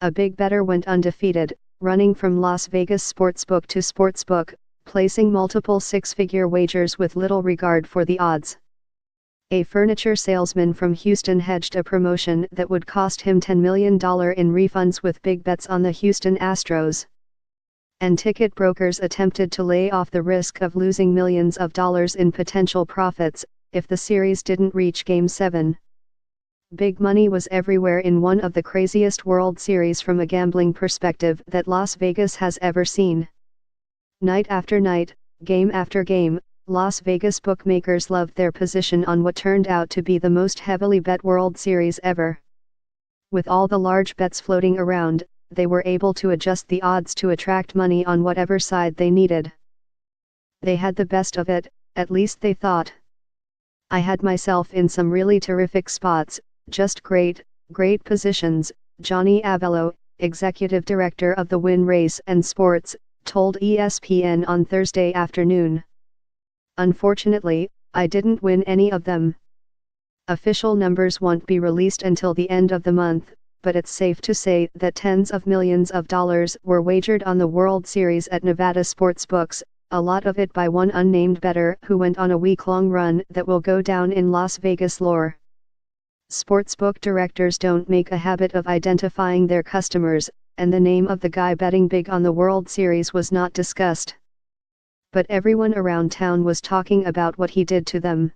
a big bettor went undefeated, running from Las Vegas sportsbook to sportsbook, placing multiple six-figure wagers with little regard for the odds. A furniture salesman from Houston hedged a promotion that would cost him $10 million in refunds with big bets on the Houston Astros. And ticket brokers attempted to lay off the risk of losing millions of dollars in potential profits if the series didn't reach Game 7. Big money was everywhere in one of the craziest World Series from a gambling perspective that Las Vegas has ever seen. Night after night, game after game, Las Vegas bookmakers loved their position on what turned out to be the most heavily bet World Series ever. With all the large bets floating around, they were able to adjust the odds to attract money on whatever side they needed. They had the best of it, at least they thought. I had myself in some really terrific spots, just great positions, Johnny Avello, executive director of the Win Race and Sports, told ESPN on Thursday afternoon. Unfortunately, I didn't win any of them. Official numbers won't be released until the end of the month, but it's safe to say that tens of millions of dollars were wagered on the World Series at Nevada sportsbooks, a lot of it by one unnamed bettor who went on a week-long run that will go down in Las Vegas lore. Sportsbook directors don't make a habit of identifying their customers, and the name of the guy betting big on the World Series was not discussed. But everyone around town was talking about what he did to them.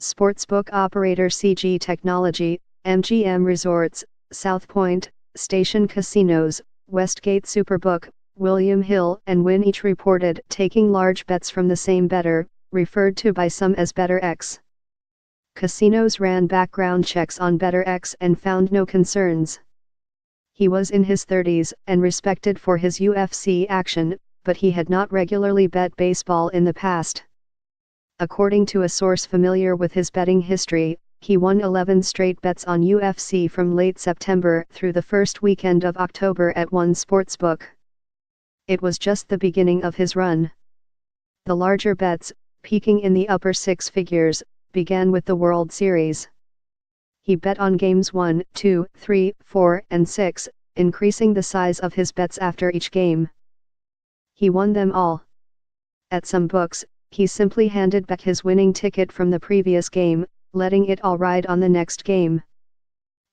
Sportsbook operator CG Technology, MGM Resorts, South Point, Station Casinos, Westgate Superbook, William Hill and Wynn each reported taking large bets from the same bettor, referred to by some as Bettor X. Casinos ran background checks on Bettor X and found no concerns. He was in his 30s and respected for his UFC action, but he had not regularly bet baseball in the past. According to a source familiar with his betting history, he won 11 straight bets on UFC from late September through the first weekend of October at one sportsbook. It was just the beginning of his run. The larger bets, peaking in the upper six figures, began with the World Series. He bet on games 1, 2, 3, 4, and 6, increasing the size of his bets after each game. He won them all. At some books, he simply handed back his winning ticket from the previous game, letting it all ride on the next game.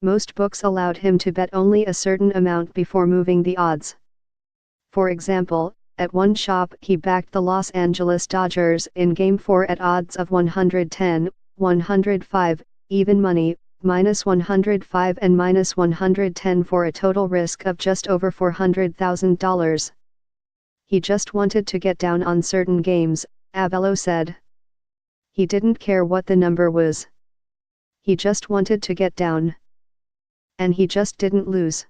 Most books allowed him to bet only a certain amount before moving the odds. For example, at one shop he backed the Los Angeles Dodgers in Game 4 at odds of 110, 105, even money, -105 and -110 for a total risk of just over $400,000. He just wanted to get down on certain games, Avello said. He didn't care what the number was. He just wanted to get down. And he just didn't lose.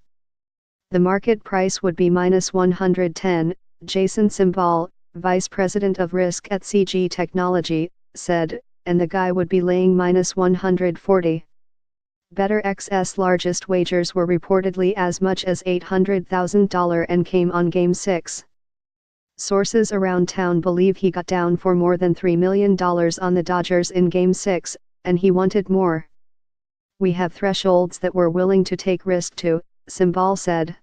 The market price would be -110, Jason Simbal, vice president of risk at CG Technology, said, and the guy would be laying -140. Bettor X's largest wagers were reportedly as much as $800,000 and came on Game 6. Sources around town believe he got down for more than $3 million on the Dodgers in Game 6, and he wanted more. We have thresholds that we're willing to take risk to, Simbal said.